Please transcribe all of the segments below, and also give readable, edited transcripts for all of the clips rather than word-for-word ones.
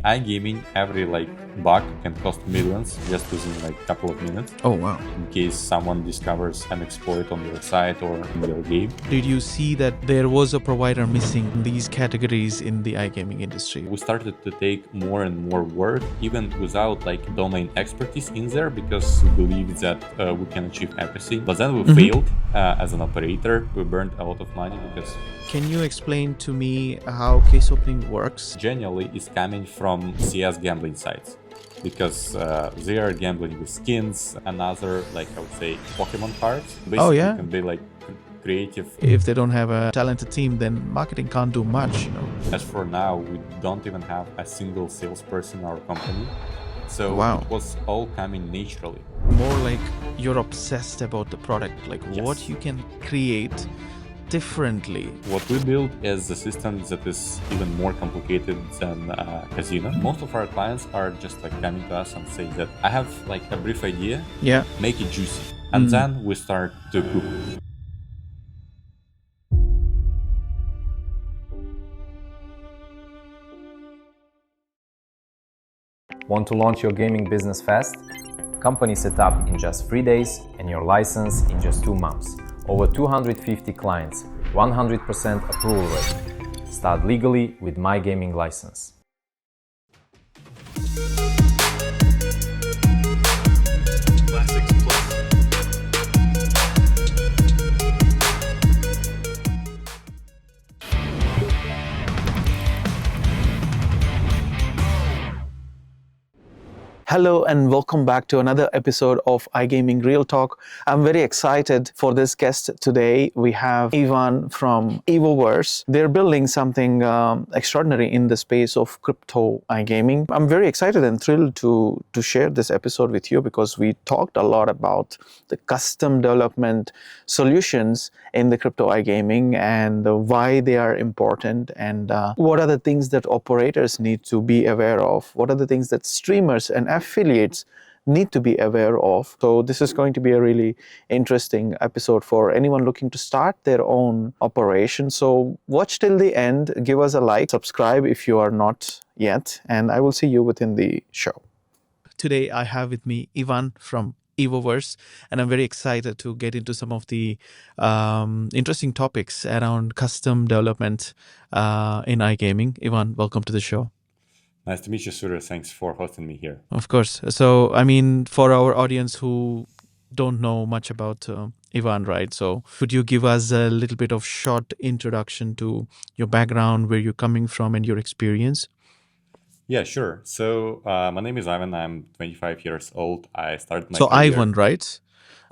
iGaming, every bug can cost millions just within a couple of minutes. Oh, wow. In case someone discovers an exploit on your site or in your game. Did you see that there was a provider missing these categories in the iGaming industry? We started to take more and more work, even without domain expertise in there, because we believed that we can achieve everything. But then we failed as an operator. We burned a lot of money because... Can you explain to me how case opening works? Generally, it's coming from CS gambling sites, because they are gambling with skins and other, I would say, Pokemon cards. Basically, Oh, yeah? can be creative. If they don't have a talented team, then marketing can't do much, As for now, we don't even have a single salesperson in our company. So Wow. It was all coming naturally. More like you're obsessed about the product, Yes. what you can create differently. What we build is a system that is even more complicated than a casino. Most of our clients are just coming to us and say that I have a brief idea, Yeah. make it juicy. And then we start to cook. Want to launch your gaming business fast? Company set up in just 3 days and your license in just 2 months. Over 250 clients, 100% approval rate. Start legally with My Gaming license. Hello and welcome back to another episode of iGaming Real Talk. I'm very excited for this guest today. We have Ivan from Evoverse. They're building something extraordinary in the space of crypto iGaming. I'm very excited and thrilled to share this episode with you because we talked a lot about the custom development solutions in the crypto iGaming and why they are important and what are the things that operators need to be aware of. What are the things that streamers and affiliates need to be aware of. So this is going to be a really interesting episode for anyone looking to start their own operation. So watch till the end, give us a like, subscribe if you are not yet, and I will see you within the show. Today I have with me Ivan from Evoverse, and I'm very excited to get into some of the interesting topics around custom development in iGaming. Ivan, welcome to the show. Nice to meet you, Surya. Thanks for hosting me here. Of course. So, for our audience who don't know much about Ivan, right? So, could you give us a little bit of short introduction to your background, where you're coming from, and your experience? Yeah, sure. So, my name is Ivan. I'm 25 years old. I started my So, career... Ivan, right?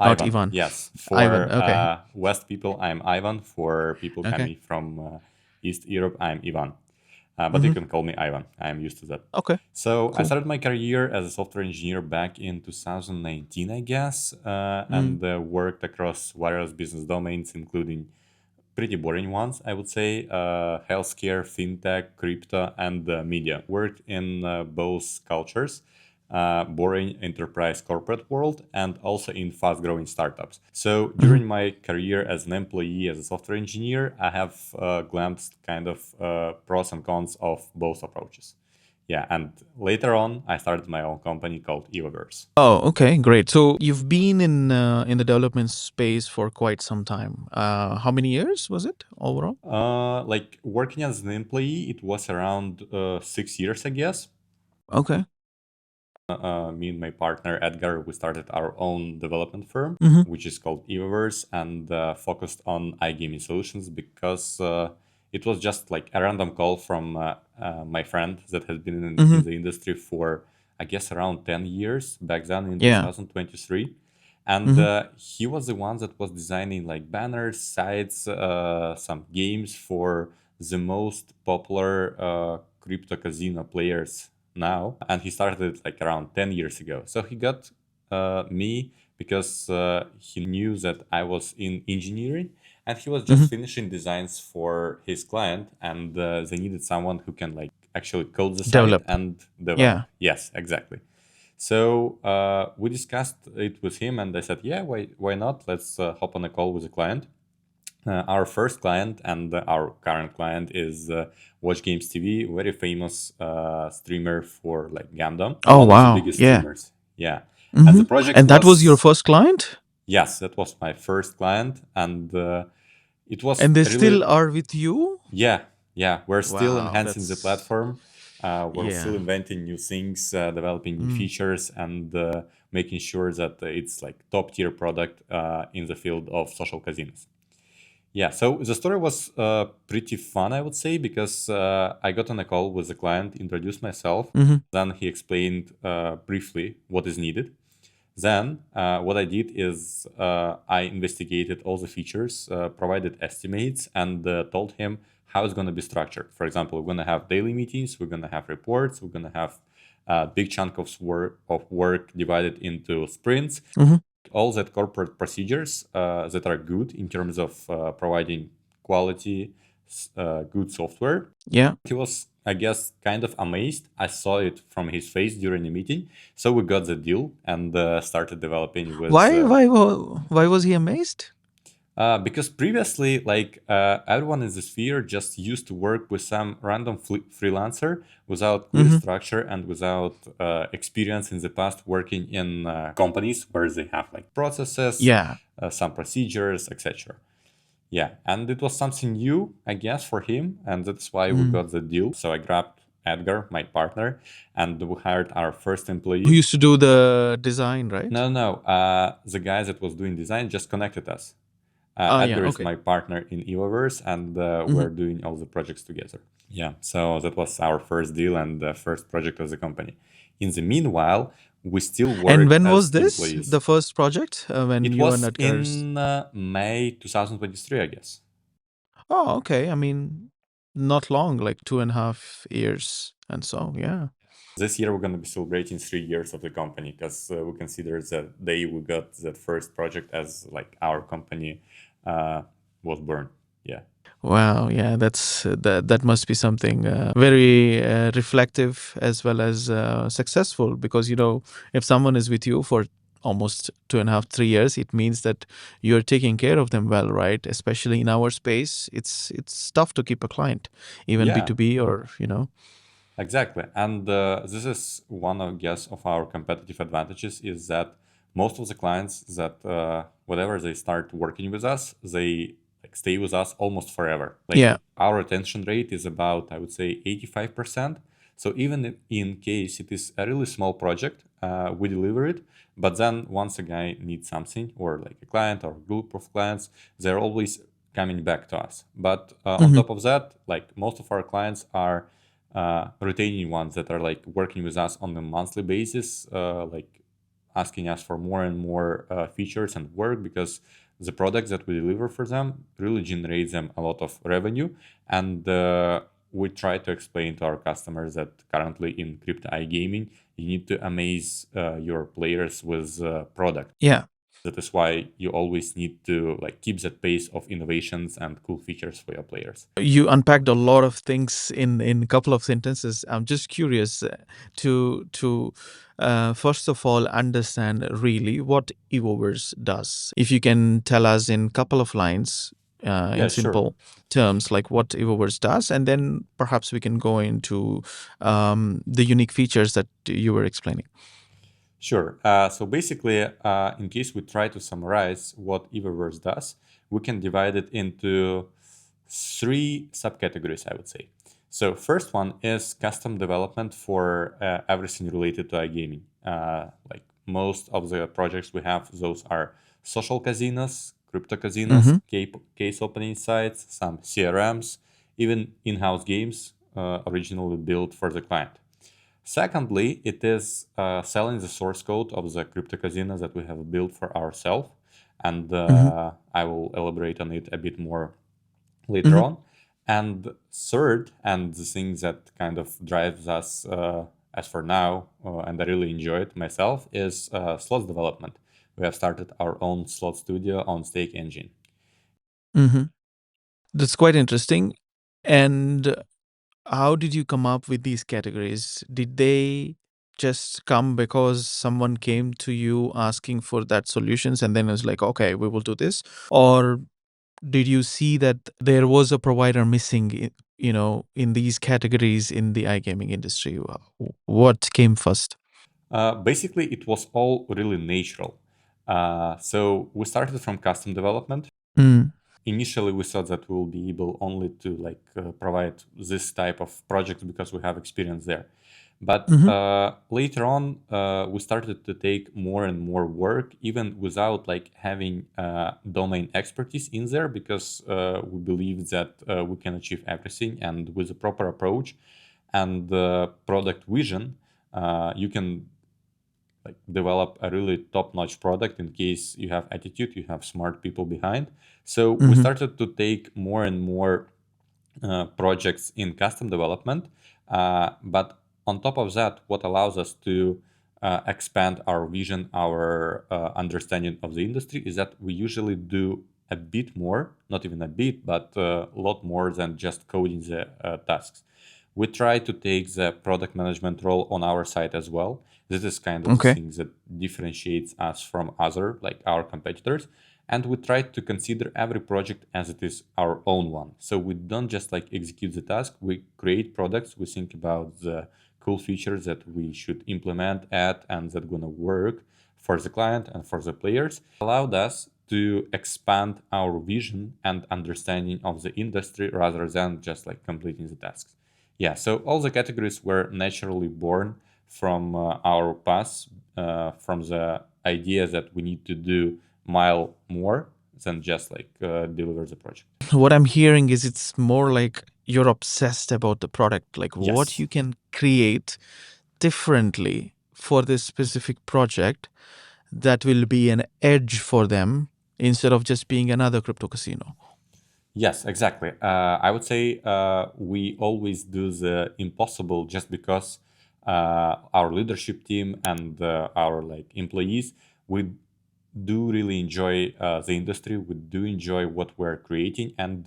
Not Ivan. Yes. For Ivan, okay. West people, I'm Ivan. For people coming from East Europe, I'm Ivan. But you can call me Ivan. I'm used to that. Okay. So Cool. I started my career as a software engineer back in 2019, I guess, and worked across various business domains, including pretty boring ones, I would say, healthcare, fintech, crypto, and media. Worked in both cultures. Boring enterprise corporate world and also in fast-growing startups. So during my career as an employee, as a software engineer, I have glimpsed kind of pros and cons of both approaches. Yeah, and later on, I started my own company called Evoverse. Oh, okay, great. So you've been in the development space for quite some time. How many years was it overall? Working as an employee, it was around 6 years, I guess. Okay. Me and my partner Edgar, we started our own development firm, which is called Evoverse, and focused on iGaming solutions because it was just a random call from my friend that has been in the industry for, I guess, around 10 years back then in 2023. And he was the one that was designing banners, sites, some games for the most popular crypto casino players now, and he started around 10 years ago. So he got me because he knew that I was in engineering, and he was just finishing designs for his client, and they needed someone who can actually code the Develop. site and develop. Yeah. Yes, exactly. So we discussed it with him, and I said, yeah, why not? Let's hop on a call with the client. Our first client and our current client is Watch Games TV, very famous streamer for like Gundam, Oh, one of the wow. biggest Yeah. streamers. Yeah, and Hmm. the project And that was your was, first client? yes, that was my first client, and it was And they really, still are with you? yeah, yeah. We're still Wow, enhancing the that's platform. We're still yeah. inventing new things, developing new Mm. features, and making sure that it's like top tier product in the field of social casinos. Yeah, so the story was pretty fun, I would say, because I got on a call with the client, introduced myself, Hmm. then he explained briefly what is needed. Then what I did is I investigated all the features, provided estimates, and told him how it's going to be structured. For example, we're going to have daily meetings, we're going to have reports, we're going to have a big chunk of work divided into sprints, Hmm. all that corporate procedures that are good in terms of providing quality, good software. Yeah. He was, I guess, kind of amazed. I saw it from his face during the meeting. So we got the deal and started developing with. Why was he amazed? Because previously, like everyone in the sphere just used to work with some random freelancer without clear Hmm. structure and without experience in the past working in companies where they have like processes, Yeah. some procedures, etc. Yeah, and it was something new, I guess, for him, and that's why we Mm. got the deal. So I grabbed Edgar, my partner, and we hired our first Who employee. used to do the design, right? No, no, the guy that was doing design just connected us. Ah, yeah. Edgar is Okay. my partner in Evoverse, and Hmm. we're doing all the projects together. Yeah, so that was our first deal and the first project of the company. In the meanwhile, we still And worked when was as this, employees. the first project, when It you and was Edgar's? in May 2023, I guess. Oh, okay. I mean, not long, like 2.5 years, and so yeah. This year, we're going to be celebrating 3 years of the company because we consider the day we got that first project as like our company uh, was born. Yeah. Wow, yeah, that must be something very reflective as well as successful, because if someone is with you for almost 2.5, 3 years, it means that you're taking care of them well, right? Especially in our space, it's tough to keep a client, even Yeah. B2B or. Exactly, and this is one, I guess, of our competitive advantages is that most of the clients that whatever they start working with us, they like stay with us almost forever. Like Yeah. our retention rate is about, I would say, 85%. So even in case it is a really small project, we deliver it. But then once a guy needs something, or like a client or a group of clients, they're always coming back to us. But on Hmm. top of that, like most of our clients are retaining ones that are like working with us on a monthly basis, like asking us for more and more features and work because the products that we deliver for them really generates them a lot of revenue. And we try to explain to our customers that currently in crypto iGaming, you need to amaze your players with product. Yeah. That is why you always need to like keep that pace of innovations and cool features for your players. You unpacked a lot of things in a couple of sentences. I'm just curious to first of all understand really what Evoverse does. If you can tell us in couple of lines, Yeah, in sure. simple terms, like what Evoverse does, and then perhaps we can go into the unique features that you were explaining. Sure. So basically, in case we try to summarize what Evoverse does, we can divide it into three subcategories, I would say. So first one is custom development for everything related to iGaming. Like most of the projects we have, those are social casinos, crypto casinos, Mm-hmm. case opening sites, some CRMs, even in-house games originally built for the client. Secondly, it is selling the source code of the crypto casino that we have built for ourselves, and Mm-hmm. I will elaborate on it a bit more later Mm-hmm. on. And third, and the thing that kind of drives us as for now, and I really enjoy it myself, is slots development. We have started our own slot studio on Stake Engine. Mm-hmm. That's quite interesting. And how did you come up with these categories? Did they just come because someone came to you asking for that solutions and then it was like, okay, we will do this? Or did you see that there was a provider missing, in these categories in the iGaming industry? What came first? Basically, it was all really natural. So we started from custom development. Mm. Initially, we thought that we will be able only to provide this type of projects because we have experience there. But later on, we started to take more and more work, even without having domain expertise in there, because we believe that we can achieve everything, and with a proper approach and product vision, you can develop a really top-notch product in case you have attitude, you have smart people behind. So we started to take more and more projects in custom development. But on top of that, what allows us to expand our vision, our understanding of the industry, is that we usually do a bit more, not even a bit, but a lot more than just coding the tasks. We try to take the product management role on our side as well. This is kind of the Okay. thing that differentiates us from other, like our competitors. And we try to consider every project as it is our own one. So we don't just execute the task, we create products, we think about the cool features that we should implement, add, and that gonna work for the client and for the players. Allowed us to expand our vision and understanding of the industry rather than just completing the tasks. Yeah, so all the categories were naturally born from our past, from the idea that we need to do mile more than just deliver the project. What I'm hearing is it's more like you're obsessed about the product, like what Yes. you can create differently for this specific project that will be an edge for them instead of just being another crypto casino. Yes, exactly. I would say we always do the impossible just because our leadership team and our employees, we do really enjoy the industry. We do enjoy what we're creating, and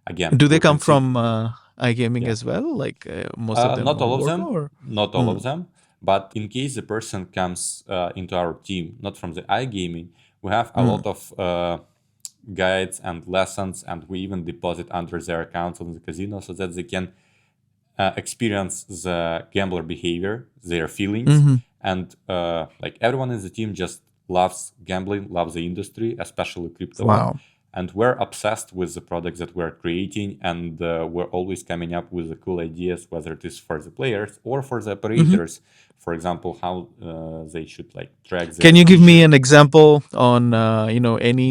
again, Do they we come consider. from iGaming Yeah. as well? Like most of them Not on all of board, them, or? not all of Mm. them. But in case the person comes into our team, not from the iGaming, we have a Mm. lot of guides and lessons, and we even deposit under their accounts on the casino so that they can experience the gambler behavior, their feelings, Hmm. and everyone in the team just loves gambling, loves the industry, especially crypto one, Wow. and we're obsessed with the products that we're creating, and we're always coming up with the cool ideas, whether it is for the players or for the Hmm. operators. For example, how they should track their Can you give me feature. an example on any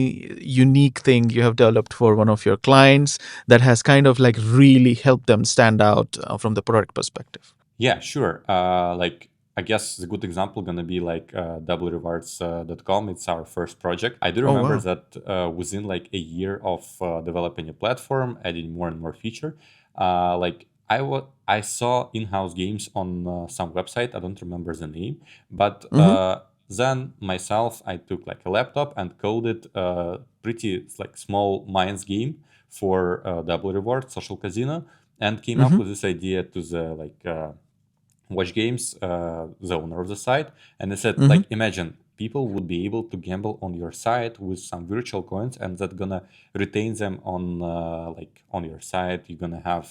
unique thing you have developed for one of your clients that has kind of like really helped them stand out from the product perspective? Yeah, sure. I guess the good example gonna be doublerewards.com. It's our first project. I do Oh remember wow. that within a year of developing a platform, adding more and more feature, I saw in-house games on some website. I don't remember the name, but Hmm. then myself, I took a laptop and coded a pretty small Minds game for Double Reward Social Casino, and came up Hmm. with this idea to the Watch Games, the owner of the site, and they said, Hmm. imagine people would be able to gamble on your site with some virtual coins, and that gonna retain them on on your site. You're gonna have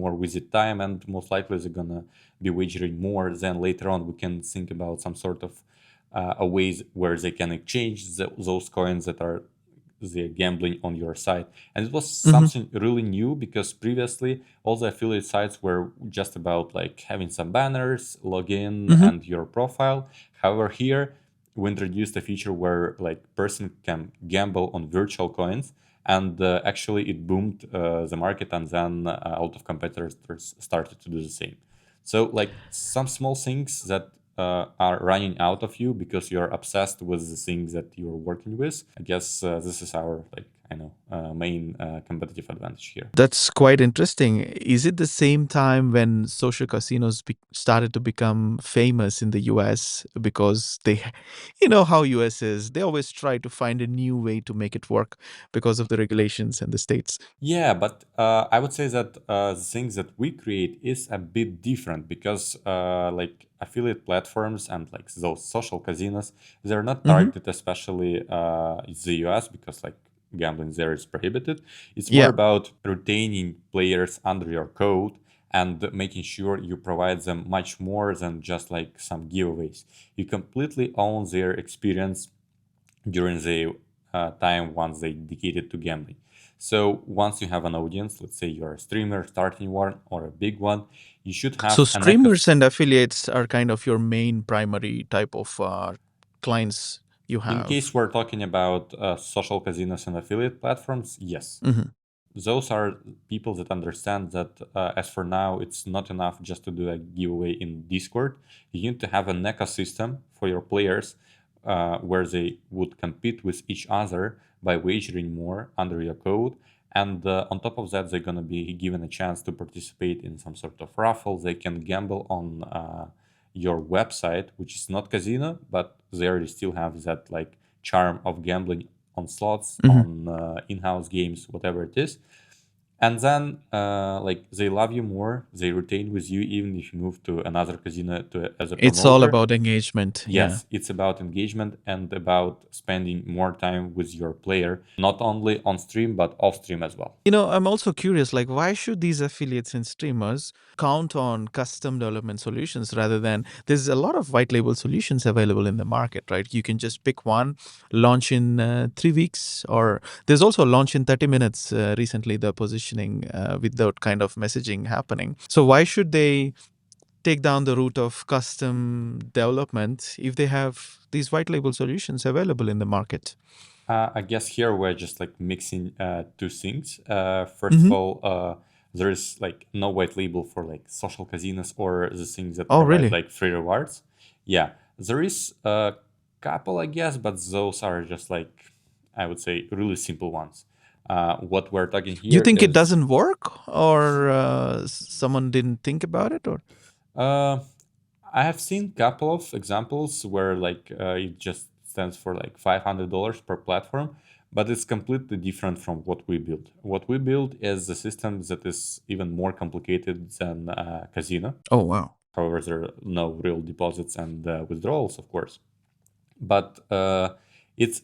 more visit time, and most likely they're gonna be wagering more. Then later on, we can think about some sort of a ways where they can exchange those coins that are the gambling on your site. And it was Hmm. something really new because previously all the affiliate sites were just about having some banners, login, Hmm. and your profile. However, here we introduced a feature where person can gamble on virtual coins, and actually it boomed the market, and then a lot of competitors started to do the same. So some small things that are running out of you because you're obsessed with the things that you're working with. I guess this is our main competitive advantage here. That's quite interesting. Is it the same time when social casinos started to become famous in the US because you know how US is, they always try to find a new way to make it work because of the regulations and the states. Yeah, but I would say that the things that we create is a bit different because affiliate platforms and those social casinos, they're not Hmm. targeted especially the US because gambling there is prohibited. It's more Yeah. about retaining players under your code and making sure you provide them much more than just like some giveaways. You completely own their experience during the time once they dedicated to gambling. So once you have an audience, let's say you're a streamer starting one or a big one, you should So have an streamers and affiliates are kind of your main primary type of clients you In case have. we're talking about social casinos and affiliate platforms, yes. Mhm. Those are people that understand that as for now, it's not enough just to do a giveaway in Discord. You need to have an ecosystem for your players where they would compete with each other by wagering more under your code. And on top of that, they're going to be given a chance to participate in some sort of raffle. They can gamble on your website, which is not casino, but they already still have that like charm of gambling on slots, Mhm. on in-house games, whatever it is. And then like they love you more, they retain with you even if you move to another casino as a It's all promoter. about engagement. Yeah. Yes, it's about engagement and about spending more time with your player, not only on stream but off stream as well. I'm also curious, like, why should these affiliates and streamers count on custom development solutions rather than there's a lot of white label solutions available in the market, right? You can just pick one, launch in 3 weeks, or there's also a launch in 30 minutes recently, the positioning with that kind of messaging happening. So why should they take down the route of custom development if they have these white label solutions available in the market? I guess here we're just like mixing two things. First of all, there is like no white label for like social casinos or the things that Oh, provide really? like free rewards. Yeah, there is a couple, I guess, but those are just like, I would say, really simple ones. What we're talking You here think it is doesn't work, or someone didn't think about it, or? uh, I have seen couple of examples where like it just stands for like $500 per platform, but it's completely different from what we build. What we build is a system that is even more complicated than casino. Oh, wow. However, there are no real deposits and withdrawals, of course. But it's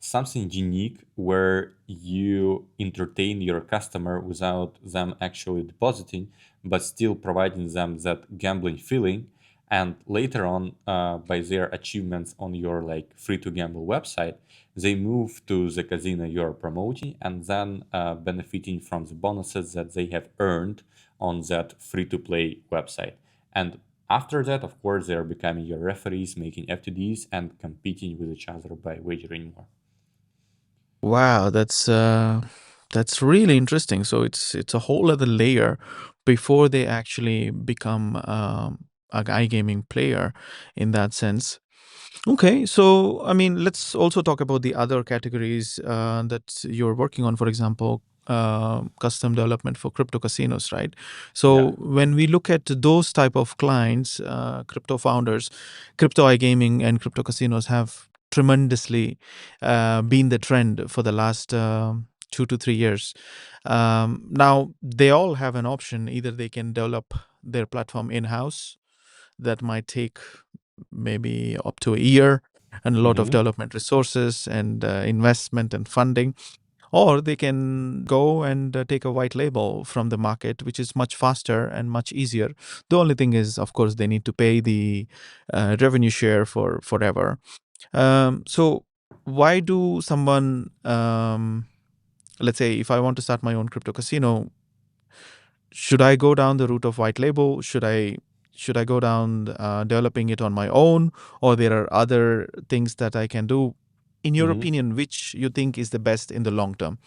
something unique where you entertain your customer without them actually depositing, but still providing them that gambling feeling. And later on, by their achievements on your like free to gamble website, they move to the casino you're promoting and then benefiting from the bonuses that they have earned on that free to play website. And after that, of course, they are becoming your referees, making FTDs and competing with each other by wagering more. Wow, that's really interesting. So it's a whole other layer before they actually become a iGaming player in that sense. Okay, so I mean, let's also talk about the other categories that you're working on. For example, custom development for crypto casinos, right? Yeah. So when we look at those type of clients, crypto founders, crypto iGaming and crypto casinos have tremendously been the trend for the last 2 to 3 years. Now they all have an option: either they can develop their platform in house, that might take maybe up to a year and a lot of Mm-hmm. development resources and investment and funding, or they can go and take a white label from the market, which is much faster and much easier. The only thing is, of course, they need to pay the revenue share for forever. So why do someone, let's say, if I want to start my own crypto casino, should I go down the route of white label? Should I go down developing it on my own, or there are other things that I can do? In your Mm-hmm. opinion, which you think is the best in the long term?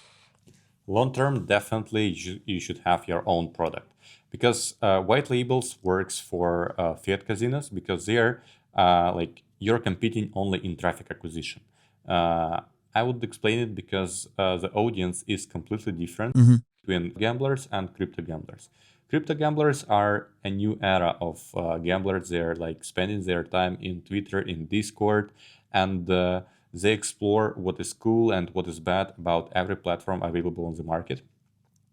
Long term, definitely you should have your own product because white labels works for fiat casinos because they're like you're competing only in traffic acquisition. I would explain it because the audience is completely different Mm-hmm. between gamblers and crypto gamblers. Crypto gamblers are a new era of gamblers. They're like spending their time in Twitter, in Discord, and they explore what is cool and what is bad about every platform available on the market.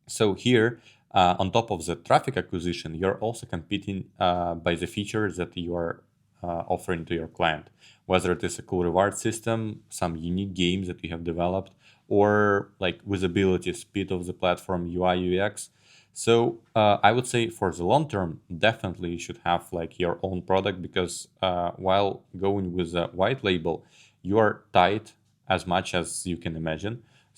So here, on top of the traffic acquisition, you're also competing by the features that you are offering to your client, whether it is a cool reward system, some unique games that you have developed, or like visibility, speed of the platform, UI, UX. So I would say for the long term, definitely you should have like your own product, because while going with a white label, you are tied as much as you can imagine.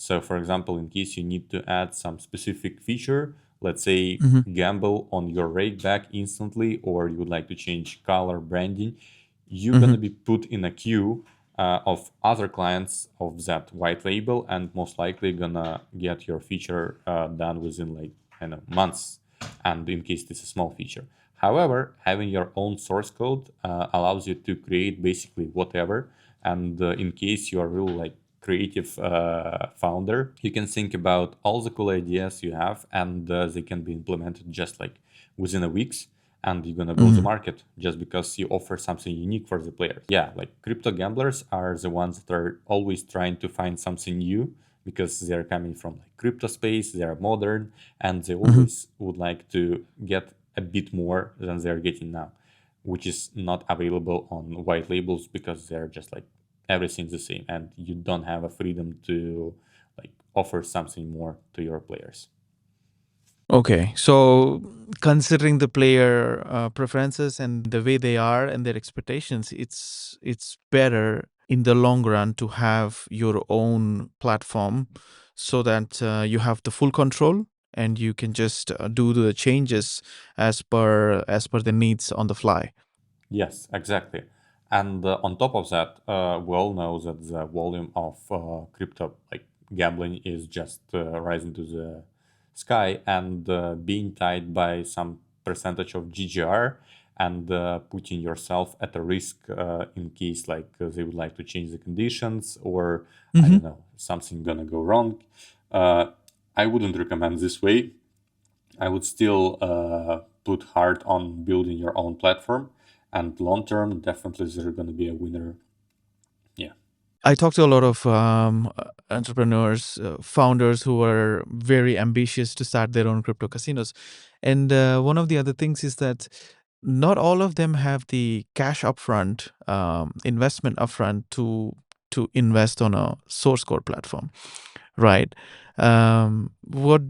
So for example, in case you need to add some specific feature, let's say gamble on your rake back instantly, or you would like to change color branding, you're gonna be put in a queue of other clients of that white label, and most likely gonna get your feature done within like, I know, months. And in case this is a small feature. However, having your own source code allows you to create basically whatever. And in case you are really like creative founder, you can think about all the cool ideas you have, and they can be implemented just like within a weeks, and you're gonna go to market just because you offer something unique for the players. Yeah, like crypto gamblers are the ones that are always trying to find something new, because they're coming from like crypto space, they're modern, and they always would like to get a bit more than they're getting now, which is not available on white labels, because they're just like everything's the same, and you don't have a freedom to like offer something more to your players. Okay, so considering the player preferences and the way they are and their expectations, it's better in the long run to have your own platform, so that you have the full control and you can just do the changes as per the needs on the fly. Yes, exactly. And on top of that, we all know that the volume of crypto like gambling is just rising to the sky, and being tied by some percentage of GGR, and putting yourself at a risk in case like they would like to change the conditions, or I don't know, something gonna go wrong. Uh, I wouldn't recommend this way. I would still put hard on building your own platform, and long term, definitely there's going to be a winner. Yeah. I talk to a lot of entrepreneurs, founders who are very ambitious to start their own crypto casinos. And one of the other things is that not all of them have the cash upfront, investment upfront to invest on a source code platform, right? What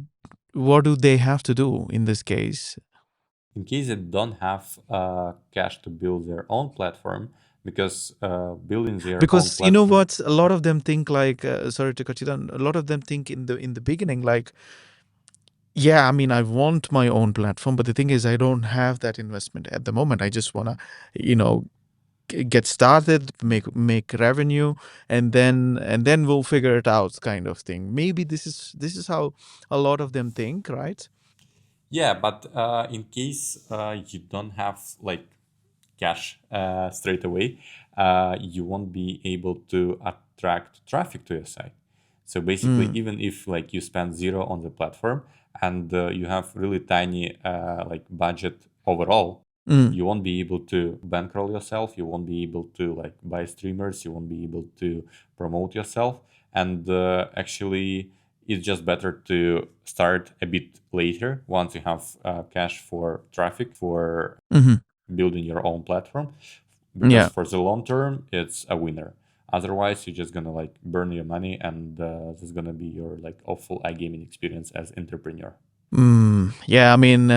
do they have to do in this case? In case they don't have cash to build their own platform, because building their own Because you know platform. what, a lot of them think like, sorry to cut you down. A lot of them think in the beginning like, yeah, I mean, I want my own platform, but the thing is, I don't have that investment at the moment. I just wanna, you know, get started, make revenue, and then we'll figure it out, kind of thing. Maybe this is how a lot of them think, right? Yeah, but in case you don't have like cash straight away, you won't be able to attract traffic to your site. So basically, Mm, even if like you spend zero on the platform, and you have really tiny like budget overall, mm, you won't be able to bankroll yourself. You won't be able to like buy streamers. You won't be able to promote yourself. And actually, it's just better to start a bit later once you have cash for traffic, for mhm. building your own platform, because Yeah. for the long term it's a winner. Otherwise you're just gonna like burn your money, and this is gonna be your like awful iGaming experience as entrepreneur. Yeah, I mean,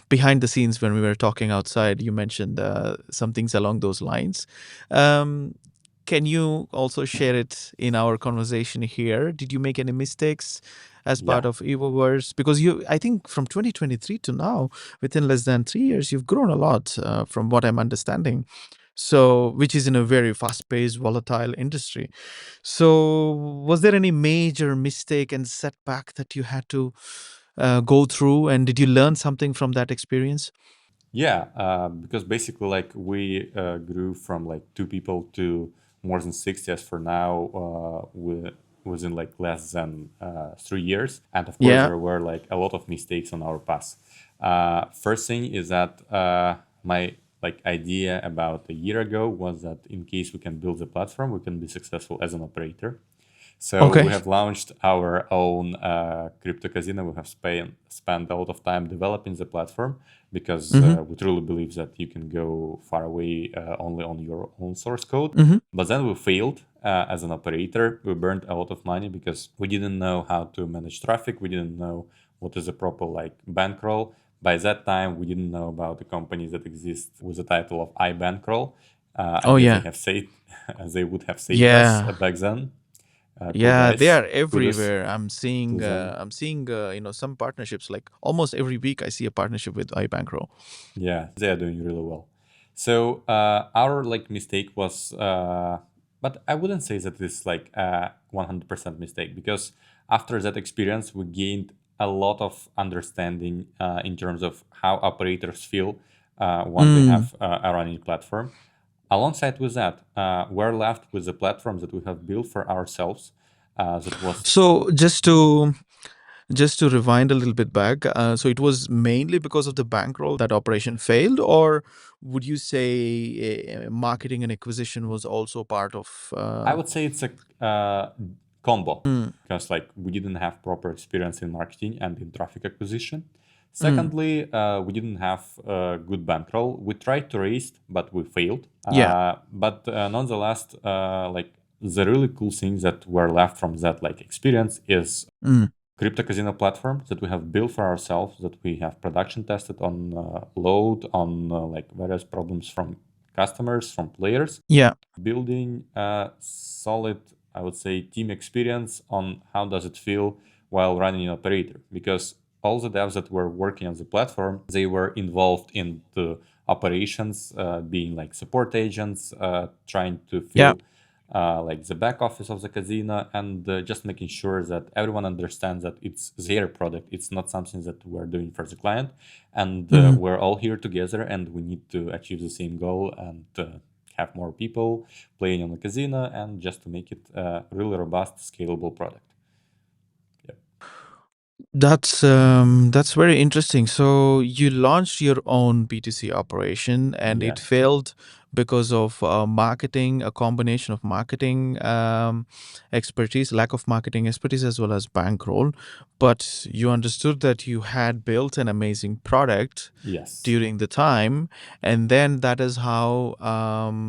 behind the scenes when we were talking outside, you mentioned some things along those lines. Um, can you also share it in our conversation here? Did you make any mistakes as Yeah. part of Evoverse? Because I think from 2023 to now, within less than 3 years, you've grown a lot, from what I'm understanding. So, which is in a very fast-paced, volatile industry. So, was there any major mistake and setback that you had to go through, and did you learn something from that experience? Yeah, because basically, like we grew from like two people to more than 60 as for now, within like less than 3 years. And of course, Yeah. there were like a lot of mistakes on our path. First thing is that my like idea about a year ago was that in case we can build a platform, we can be successful as an operator. So we Okay. have launched our own crypto casino. We have spent a lot of time developing the platform because we truly believe that you can go far away only on your own source code. But then we failed as an operator. We burned a lot of money because we didn't know how to manage traffic. We didn't know what is a proper like bankroll. By that time, we didn't know about the companies that exist with the title of iBankroll. I Oh guess yeah. they would have saved us Yeah. back then. Cool Yeah, they guys. are Kudos everywhere. to them. I'm seeing, some partnerships. Like almost every week, I see a partnership with iBankroll. Yeah, they are doing really well. So our like mistake was, but I wouldn't say that it's like a 100% mistake because after that experience, we gained a lot of understanding in terms of how operators feel once they Mm. have a running platform. Alongside with that, we're left with the platform that we have built for ourselves. That was So just to rewind a little bit back, so it was mainly because of the bankroll that operation failed, or would you say marketing and acquisition was also part of? I would say it's a combo Mm, because like we didn't have proper experience in marketing and in traffic acquisition. mm, Secondly, we didn't have good bankroll. We tried to raise, but we failed. yeah. But nonetheless, like the really cool things that were left from that like experience is Mm, crypto casino platform that we have built for ourselves, that we have production tested on load, on like various problems from customers, from players, yeah. building a solid, I would say, team experience on how does it feel while running an operator. Because all the devs that were working on the platform, they were involved in the operations, being like support agents, trying to Yeah. feel like the back office of the casino, and just making sure that everyone understands that it's their product. It's not something that we're doing for the client, and Mhm. we're all here together, and we need to achieve the same goal and have more people playing on the casino, and just to make it a really robust, scalable product. Yeah. That's very interesting. So you launched your own B2C operation and Yeah. it failed because of marketing, a combination of marketing expertise, lack of marketing expertise, as well as bankroll. But you understood that you had built an amazing product Yes. during the time, and then that is how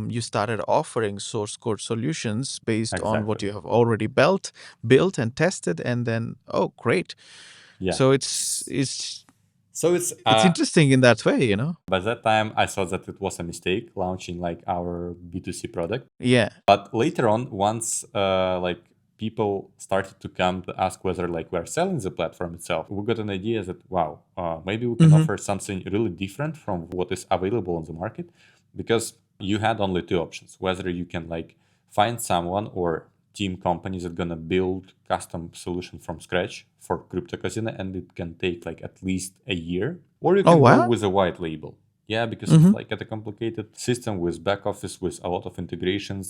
you started offering source code solutions based on what Exactly. you have already built and tested, and then oh, great. Yeah. So So it's it's interesting in that way, you know? by that time I thought that it was a mistake launching like our B2C product. Yeah. But later on, once like people started to come to ask whether like we're selling the platform itself, we got an idea that wow, maybe we can Mm-hmm. offer something really different from what is available on the market, because you had only two options: whether you can like find someone or team companies that gonna build custom solution from scratch for crypto casino, and it can take like at least a year, or you Oh, can go wow. with a white label. Yeah, because it's Mm-hmm. like a complicated system with back office, with a lot of integrations,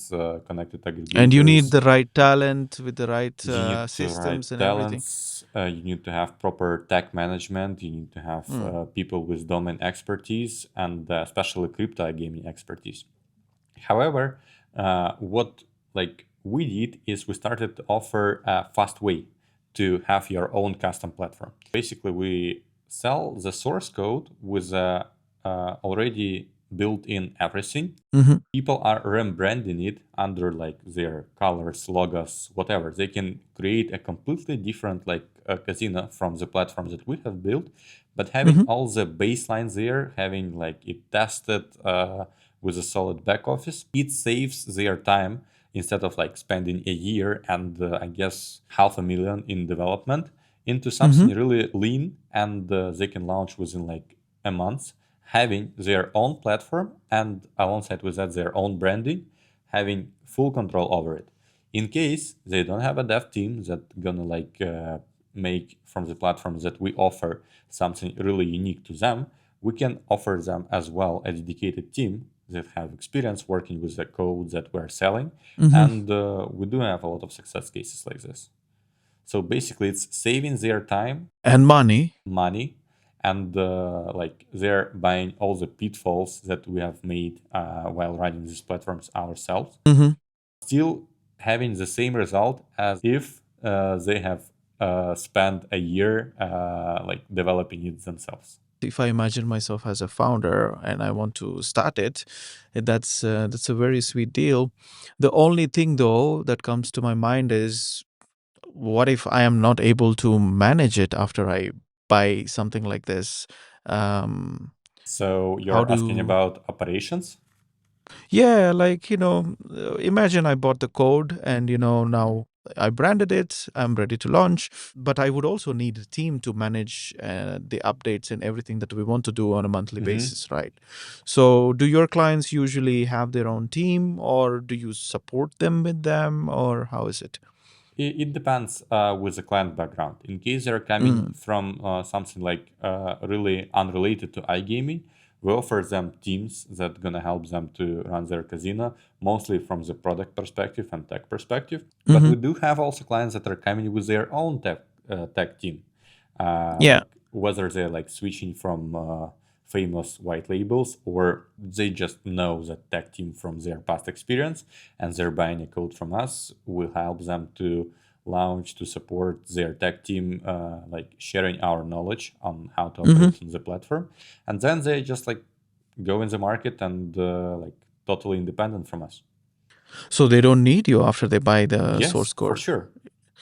connected And you need aggregators. the right talent with the right You need the right systems and everything. talents. You need to have proper tech management. You need to have Mm. people with domain expertise, and especially crypto gaming expertise. However, what like we did is we started to offer a fast way to have your own custom platform. Basically, we sell the source code with already built in everything. Mm-hmm. People are rebranding it under like their colors, logos, whatever. They can create a completely different like a casino from the platform that we have built, but having Mm-hmm. all the baselines there, having like it tested with a solid back office, it saves their time instead of like spending a year and I guess $500,000 in development into Mm-hmm. something really lean, and they can launch within like a month, having their own platform and alongside with that their own branding, having full control over it. In case they don't have a dev team that gonna like make from the platforms that we offer something really unique to them, we can offer them as well a dedicated team that have experience working with the code that we're selling, Mm-hmm. and we do have a lot of success cases like this. So basically it's saving their time, And money. money, and like they're buying all the pitfalls that we have made while running these platforms ourselves. Mm-hmm. Still having the same result as if they have spent a year like developing it themselves. If I imagine myself as a founder and I want to start it, that's a very sweet deal. The only thing though that comes to my mind is, what if I am not able to manage it after I buy something like this? Um, So how you're asking do about operations? Yeah, like, imagine I bought the code and, now I branded it, I'm ready to launch, but I would also need a team to manage the updates and everything that we want to do on a monthly Mm-hmm. basis, right? So, do your clients usually have their own team, or do you support them with them, or how is it? It depends with the client background. In case they're coming Mm, from something like really unrelated to iGaming, we offer them teams that gonna help them to run their casino, mostly from the product perspective and tech perspective. But hmm. we do have also clients that are coming with their own tech team, Yeah. like whether they're like switching from famous white labels or they just know that tech team from their past experience and they're buying a code from us. We'll help them to launch to support their tech team, like sharing our knowledge on how to Hmm. operate on the platform, and then they just like go in the market and like totally independent from us. So they don't need you after they buy the source Yes, for code. sure.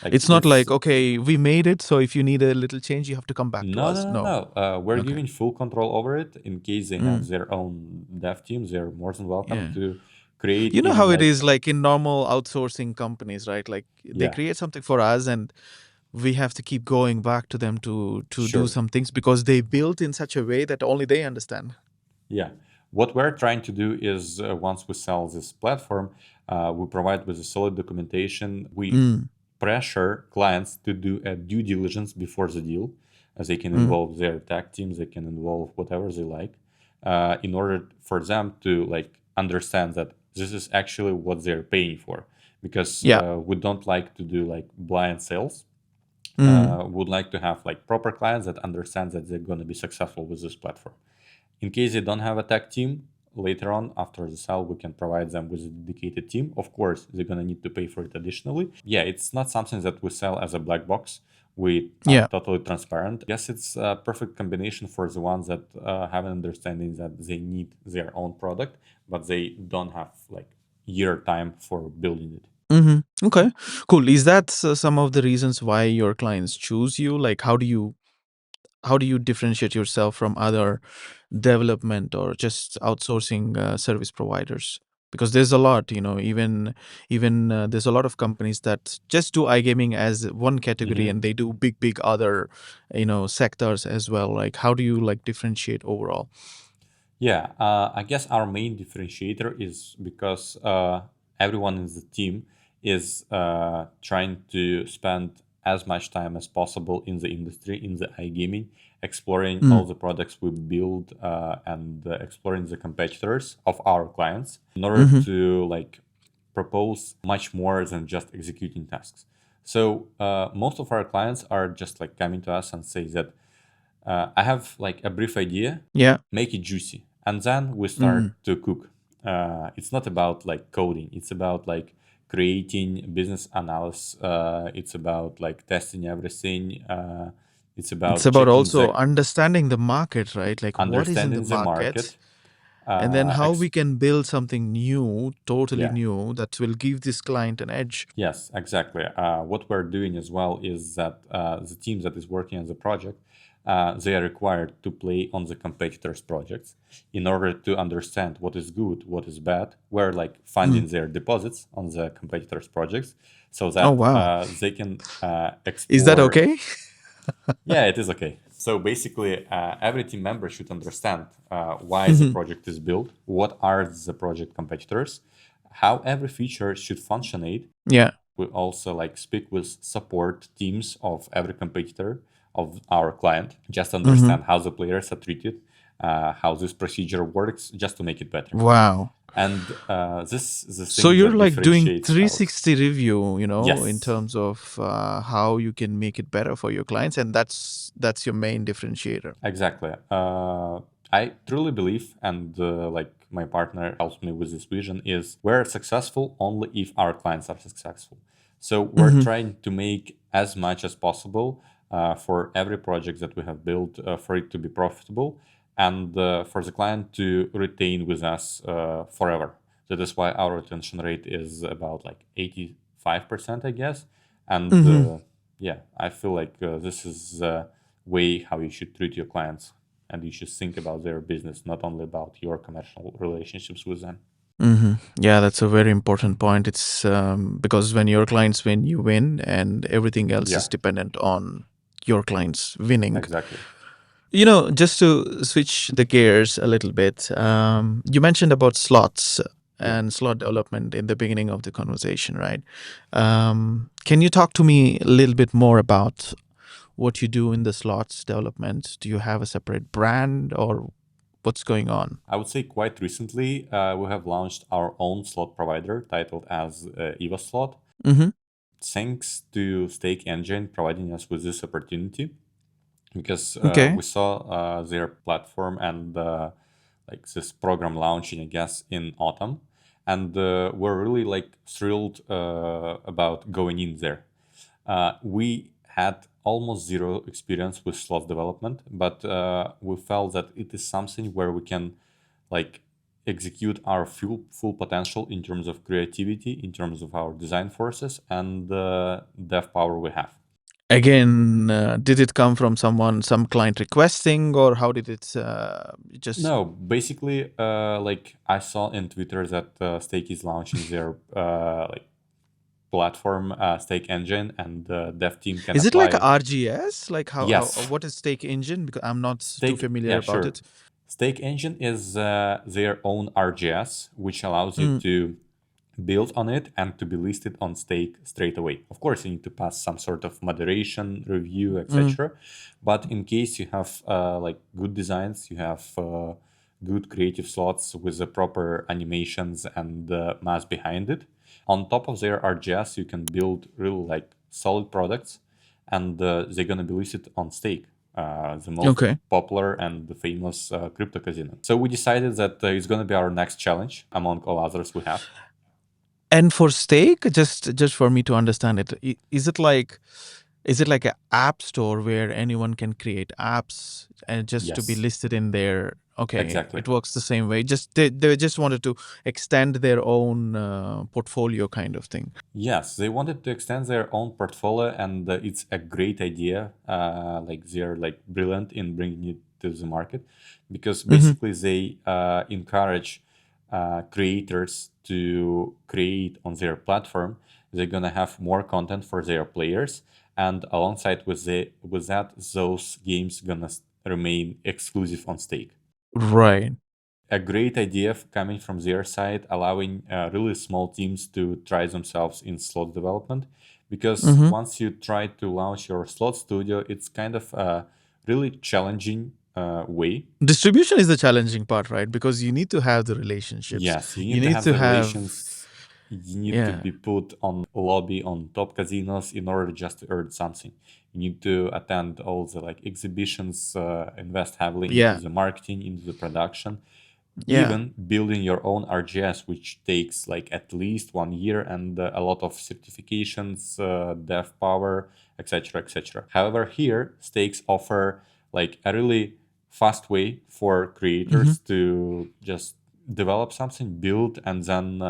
Like It's not it's like, okay, we made it, so if you need a little change, you have to come back to no, us. no, no, No. no. We're Okay. giving full control over it. In case they have Mm, their own dev teams, they're more than welcome yeah. to create You know even how it like is like in normal outsourcing companies, right? Like they yeah, create something for us and we have to keep going back to them to do sure. some things because they built in such a way that only they understand. Yeah. What we're trying to do is once we sell this platform, we provide with a solid documentation. We Mm, pressure clients to do a due diligence before the deal. As they can mm, involve their tech teams, they can involve whatever they like, in order for them to like understand that this is actually what they're paying for. Because yeah. we don't like to do like blind sales. Mm, Would like to have like proper clients that understand that they're going to be successful with this platform. In case they don't have a tech team, later on after the sale, we can provide them with a dedicated team. Of course, they're gonna need to pay for it additionally. Yeah, it's not something that we sell as a black box. We are yeah. totally transparent. Yes, it's a perfect combination for the ones that have an understanding that they need their own product, but they don't have like year time for building it. Okay. Cool. Is that some of the reasons why your clients choose you? Like how do you differentiate yourself from other development or just outsourcing service providers? Because there's a lot, even there's a lot of companies that just do iGaming as one category Mhm. and they do big other sectors as well. Like how do you like differentiate overall? Yeah, I guess our main differentiator is because everyone in the team is trying to spend as much time as possible in the industry, in the iGaming, exploring Mm, all the products we build and exploring the competitors of our clients in order mm-hmm. to like propose much more than just executing tasks. So most of our clients are just like coming to us and say that I have like a brief idea, Yeah. make it juicy, and then we Mm. start to cook. It's not about like coding; it's about like creating business analysis. It's about like testing everything. It's It's about about checking also the understanding the market, right? Like what is in the understanding the market market. and then how Ex- we can build something new, totally yeah, new, that will give this client an edge. yes, exactly. What we're doing as well is that the team that is working on the project, they are required to play on the competitors' projects in order to understand what is good, what is bad, where like Mm. funding their deposits on the competitors' projects, so Oh, that wow. they can Is that explore. okay? Yeah, it is okay. So basically, every team member should understand why the Mhm. project is built, what are the project competitors, how every feature should functionate. Yeah. We also like speak with support teams of every competitor of our client, just Hmm. understand how the players are treated, how this procedure works, just to make it better. Wow. And this is the So thing you're that like doing differentiates ours. 360 review, in Yes, terms of how you can make it better for your clients, and that's your main differentiator. exactly. I truly believe, and like my partner helps me with this vision, is we're successful only if our clients are successful. So we're Mm-hmm. trying to make as much as possible for every project that we have built for it to be profitable and for the client to retain with us forever. That is why our retention rate is about like 85%, I guess. And Mm-hmm. yeah, I feel like this is way how you should treat your clients, and you should think about their business, not only about your commercial relationships with them. Mm-hmm. Yeah, that's a very important point. It's because when your clients win, you win, and everything else Yeah, is dependent on your clients winning. exactly. Just to switch the gears a little bit, you mentioned about slots Yeah. and slot development in the beginning of the conversation, right? Can you talk to me a little bit more about what you do in the slots development? Do you have a separate brand or what's going on? I would say quite recently, we have launched our own slot provider titled as EvoSlot. Mm-hmm. Thanks to Stake Engine providing us with this opportunity, because Okay. we saw their platform and like this program launching, I guess, in autumn, and we're really like thrilled about going in there. We had almost zero experience with slot development, but we felt that it is something where we can like execute our full potential in terms of creativity, in terms of our design forces and the dev power we have. Again, did it come from some client requesting, or how did it just? No, basically, like I saw in Twitter that Stake is launching their like platform, Stake Engine, and the dev team can Is it like a apply. RGS? Like how Yes, what is Stake Engine? Because I'm not too Stake. familiar Yeah, about sure. it. Stake Engine is their own RGS, which allows you Mm, to build on it and to be listed on Stake straight away. Of course, you need to pass some sort of moderation review, mm, etc. But in case you have like good designs, you have good creative slots with the proper animations and mass behind it. On top of their RGS, you can build really like solid products, and they're gonna be listed on Stake, the most okay. popular and the famous crypto casino. So we decided that it's gonna be our next challenge among all others we have. And for Stake, just for me to understand it, is it like an app store where anyone can create apps and just to be Yes, listed in there? Okay, exactly. it works the same way. Just they just wanted to extend their own portfolio kind of thing. Yes, they wanted to extend their own portfolio, and it's a great idea. Like they're like brilliant in bringing it to the market, because Hmm. basically they encourage creators to create on their platform. They're gonna have more content for their players, and alongside with that, those games gonna remain exclusive on Stake. Right. A great idea coming from their side, allowing really small teams to try themselves in slot development. Because Hmm. once you try to launch your slot studio, it's kind of a really challenging way. Distribution is the challenging part, right? Because you need to have the relationships. Yes, you You need to need have to the have, relations. You need to yeah, be put on lobby on top casinos in order just to earn something. You need to attend all the like exhibitions, invest heavily into yeah, the marketing, into the production, yeah, even building your own RGS, which takes like at least 1 year and a lot of certifications, dev power, etc., etc. However, here stakes offer like a really fast way for hmm, creators to just develop something, build, and then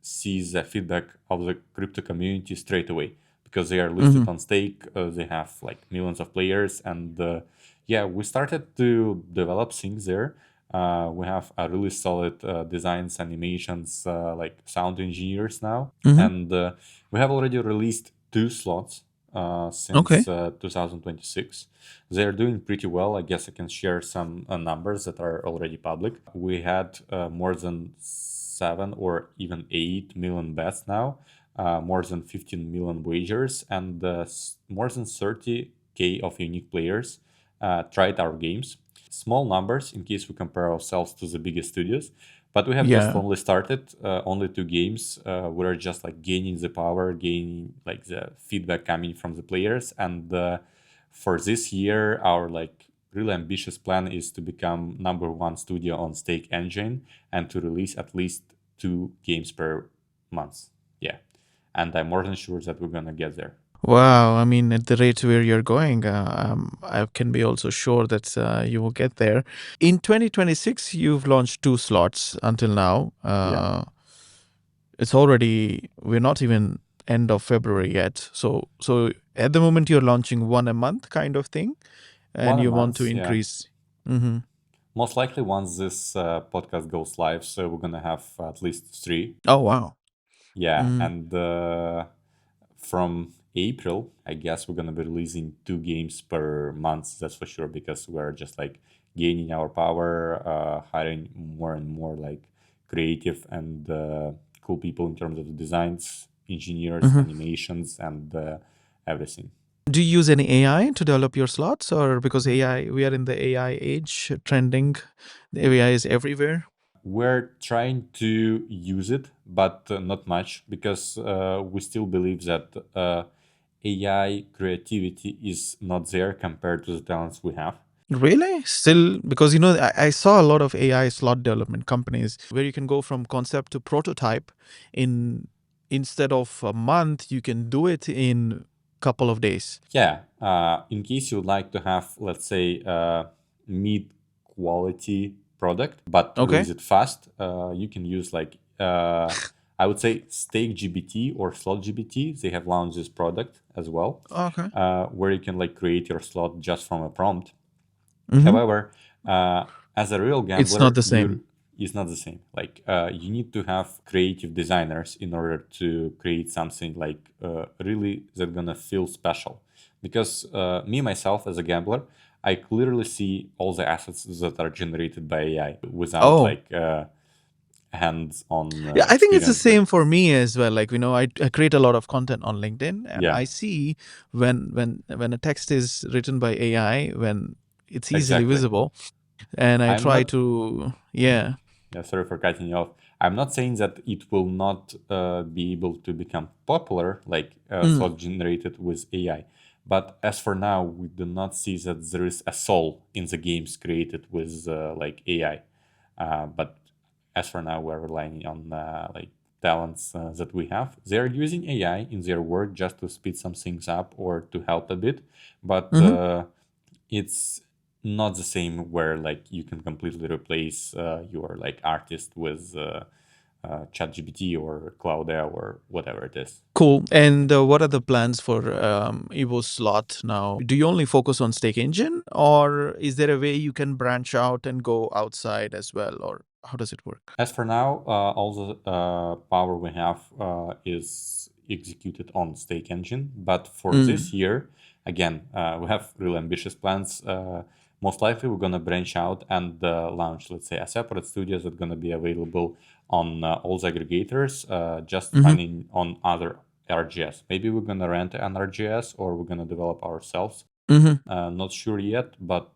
see the feedback of the crypto community straight away, because they are listed hmm. on Stake. They have like millions of players, and yeah, we started to develop things there. We have a really solid designs, animations, like sound engineers now, Hmm. and we have already released 2 slots Okay. since 2026. They're doing pretty well. I guess I can share some numbers that are already public. We had more than 7 or even 8 million bets now, more than 15 million wagers, and more than 30K of unique players tried our games. Small numbers in case we compare ourselves to the biggest studios, but we have just Yeah. only started, only 2 games. We're just like gaining the power, gaining like the feedback coming from the players, and for this year, our like really ambitious plan is to become number one studio on Stake Engine and to release at least 2 games per month. Yeah. And I'm more than sure that we're going to get there. Wow, I mean, at the rate where you're going, I can be also sure that you will get there. In 2026, you've launched 2 slots until now. Yeah. It's already, we're not even end of February yet. So at the moment, you're launching one a month kind of thing, and One a you want to month. Yeah. increase. Mm-hmm. Most likely, once this podcast goes live, so we're going to have at least 3. Oh, wow. Yeah. Mm. And from April, I guess we're going to be releasing 2 games per month. That's for sure, because we're just like gaining our power, hiring more and more like creative and cool people in terms of the designs, engineers, animations, and everything. Do you use any AI to develop your slots, or because AI, we are in the AI age, trending, the AI is everywhere? We're trying to use it, but not much, because we still believe that AI creativity is not there compared to the talents we have. Really? Still, because I saw a lot of AI slot development companies where you can go from concept to prototype in instead of a month, you can do it in couple of days. Yeah, in case you would like to have, let's say, mid quality product, but Okay. release it fast, you can use like, I would say, Stake GBT or Slot GBT. They have launched this product as well, Okay. where you can like create your slot just from a prompt. Mm-hmm. However, as a real It's not gambler, the same. it's not the same. Like you need to have creative designers in order to create something like really that's gonna feel special. Because me myself as a gambler, I clearly see all the assets that are generated by AI without Oh, like hands-on yeah, I think it's the experience with. same for me as well. Like, I create a lot of content on LinkedIn, and Yeah, I see when a text is written by AI, when it's easily exactly. visible, and I I'm try not. to, yeah. Yeah, sorry for cutting you off. I'm not saying that it will not be able to become popular, like Mm. slot generated with AI. But as for now, we do not see that there is a soul in the games created with like AI. But as for now, we're relying on like talents that we have. They are using AI in their work just to speed some things up or to help a bit. But Mm-hmm. it's not the same where like you can completely replace your like artist with ChatGPT or Cloudea or whatever it is. Cool. And what are the plans for EvoSlot now? Do you only focus on Stake Engine, or is there a way you can branch out and go outside as well, or how does it work? As for now, all the power we have is executed on Stake Engine. But for Mm. this year, again, we have really ambitious plans. Most likely, we're going to branch out and launch, let's say, a separate studio that's going to be available on all the aggregators, just Mm-hmm. running on other RGS. Maybe we're going to rent an RGS or we're going to develop ourselves. Mm-hmm. Not sure yet, but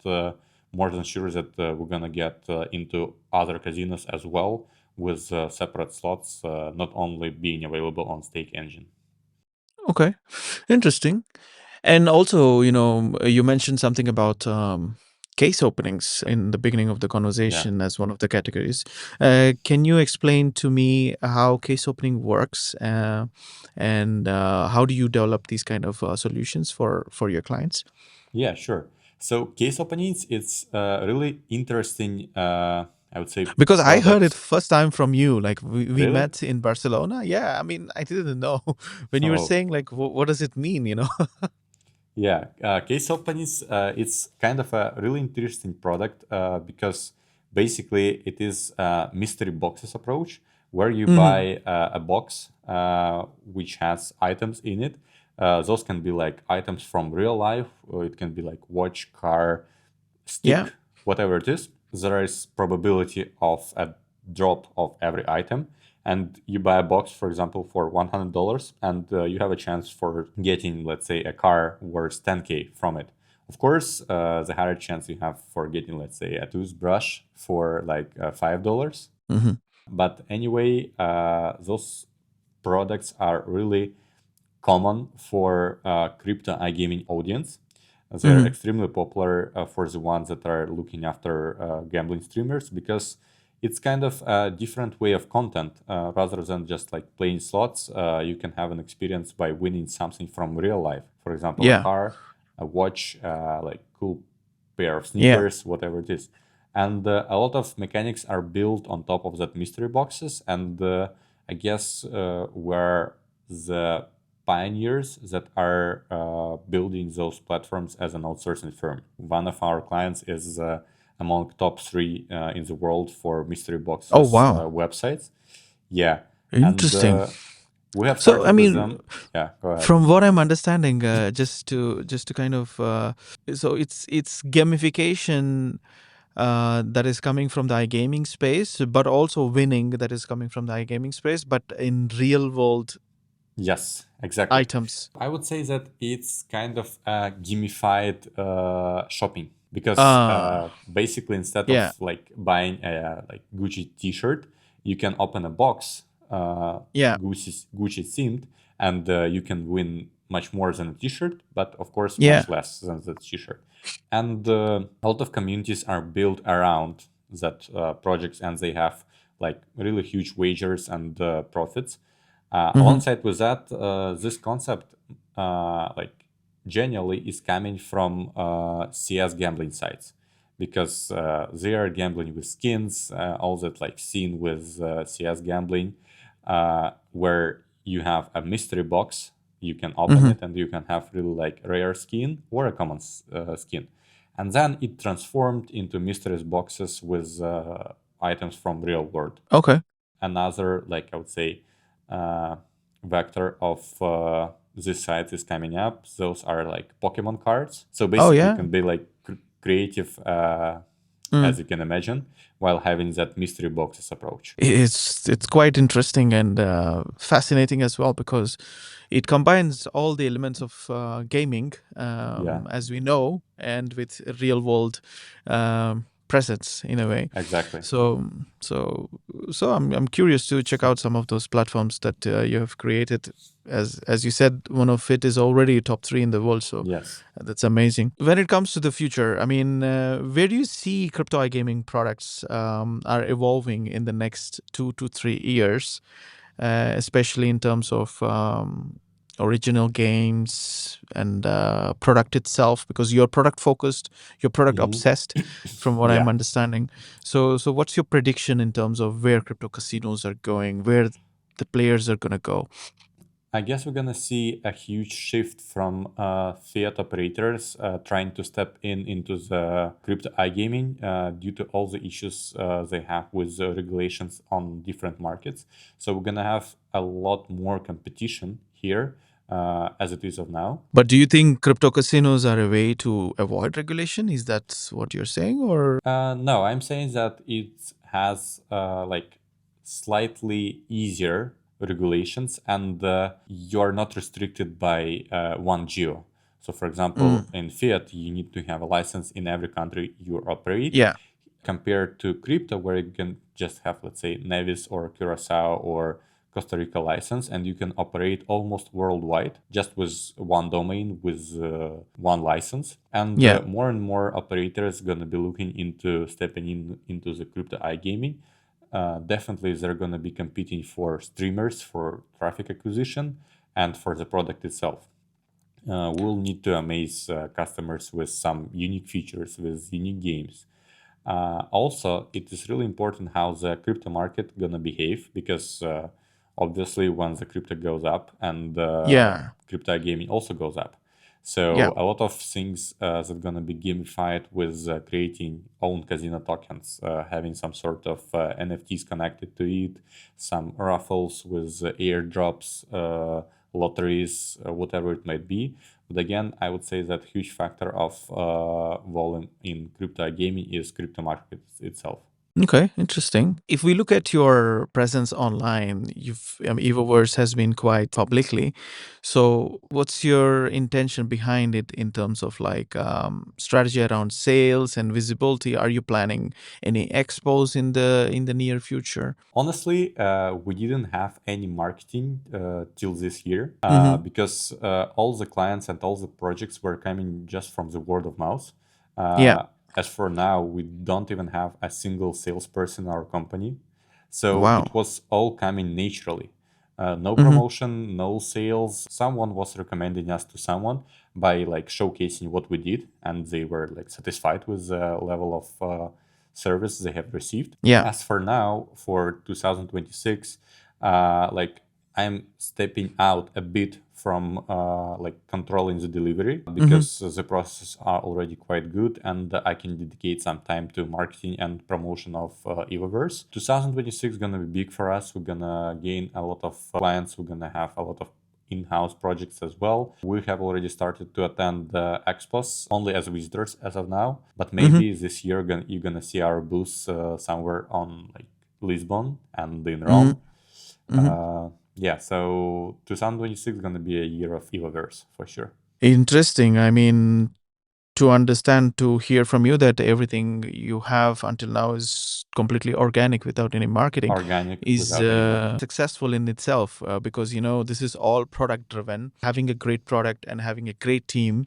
more than sure that we're gonna get into other casinos as well with separate slots, not only being available on Stake Engine. Okay. Interesting. And also, you mentioned something about case openings in the beginning of the Yeah, conversation as one of the categories. Can you explain to me how case opening works, and how do you develop these kind of solutions for your clients? yeah, sure. So case openings, it's really interesting. I would say Because I heard it product. first time from you. Like we Really? met in Barcelona. Yeah, I mean, I didn't know when you were Oh, saying like, what does it mean? yeah. Case openings, it's kind of a really interesting product because basically it is a mystery boxes approach where you Hmm. buy a box which has items in it. Those can be like items from real life, or it can be like watch, car, stick, Yeah. whatever it is. There is probability of a drop of every item, and you buy a box, for example, for $100, and you have a chance for getting, let's say, a car worth 10K from it. Of course, the higher chance you have for getting, let's say, a toothbrush for like $5. Hmm. But anyway, those products are really common for crypto iGaming audience. They're extremely popular for the ones that are looking after gambling streamers because it's kind of a different way of content rather than just like playing slots. You can have an experience by winning something from real life. For example, a Yeah. car, a watch, like cool pair of Yeah. sneakers, whatever it is. And a lot of mechanics are built on top of that mystery boxes. And I guess where the pioneers that are building those platforms as an outsourcing firm. One of our clients is among top three in the world for mystery Oh, boxes wow. websites. Yeah, and Interesting. we have So, I started with mean, them. Yeah, go ahead. from what I'm understanding, just to kind of, so it's gamification that is coming from the iGaming space, but also winning that is coming from the iGaming space, but in real world Yes, exactly. items. I would say that it's kind of a gamified shopping because Ah, basically instead yeah, of like buying a like Gucci T-shirt, you can open a box yeah, Gucci themed, and you can win much more than a T-shirt, but of course yeah. much less than the T-shirt. And a lot of communities are built around that projects, and they have like really huge wagers and profits. Mm-hmm. Alongside with that, this concept, like generally, is coming from CS gambling sites because they are gambling with skins, all that like seen with CS gambling, where you have a mystery box, you can open Mm-hmm. it and you can have really like rare skin or a common skin, and then it transformed into mysteries boxes with items from real world. Okay. Another like I would say uh, vector of this site is coming up. Those are like Pokemon cards. So Oh, basically, you yeah. can be like creative as Mm. you can imagine, while having that mystery boxes approach. It's quite interesting and fascinating as well because it combines all the elements of gaming, Yeah, as we know, and with real world presence in a way. exactly. So so so I'm curious to check out some of those platforms that you have created. As you said, one of it is already top three in the world. So Yes. that's amazing. When it comes to the future, I mean, where do you see crypto iGaming products are evolving in the next 2 to 3 years, especially in terms of original games and product itself? Because you're product focused, you're product Hmm. obsessed, from what I'm Yeah. understanding. So what's your prediction in terms of where crypto casinos are going, where the players are gonna go? I guess we're gonna see a huge shift from fiat operators trying to step into the crypto iGaming due to all the issues they have with the regulations on different markets. So we're gonna have a lot more competition here as it is of now. But do you think crypto casinos are a way to avoid regulation? Is that what you're saying, or? No, I'm saying that it has like slightly easier regulations, and you're not restricted by one geo. So, for example, Mm, in fiat, you need to have a license in every country you operate, yeah, compared to crypto, where you can just have, let's say, Nevis or Curacao or Costa Rica license, and you can operate almost worldwide just with one domain with one license. And yeah, more and more operators gonna be looking into stepping into the crypto iGaming. Definitely, they're gonna be competing for streamers, for traffic acquisition, and for the product itself. We'll need to amaze customers with some unique features, with unique games. Also, it is really important how the crypto market gonna behave because obviously once the crypto goes up and yeah, crypto gaming also goes up. yeah, So a lot of things that gonna be gamified with creating own casino tokens, having some sort of NFTs connected to it, some raffles with airdrops, lotteries, whatever it might be. But again, I would say that huge factor of volume in crypto gaming is crypto market itself. Okay, interesting. If we look at your presence online, Evoverse has been quite publicly. So, what's your intention behind it in terms of like strategy around sales and visibility? Are you planning any expos in the near future? Honestly, we didn't have any marketing till this year Mm-hmm. because all the clients and all the projects were coming just from the word of mouth. Yeah. As for now, we don't even have a single salesperson in our company. So Wow. it was all coming naturally. No Mm-hmm. promotion, no sales. Someone was recommending us to someone by like showcasing what we did, and they were like satisfied with the level of service they have received. Yeah. As for now, for 2026, like I'm stepping out a bit from like controlling the delivery Mm-hmm. because the processes are already quite good and I can dedicate some time to marketing and promotion of Evoverse. 2026 is gonna be big for us. We're gonna gain a lot of clients. We're gonna have a lot of in-house projects as well. We have already started to attend the expos only as visitors as of now, but Mm-hmm. maybe this year you're gonna see our booth somewhere on like Lisbon and in Mm-hmm. Rome. Mm-hmm. Yeah, so 2026 is gonna be a year of Evoverse for sure. Interesting. I mean, to understand, to hear from you that everything you have until now is completely organic without any marketing Organic is without any marketing. successful in itself, because this is all product driven. Having a great product and having a great team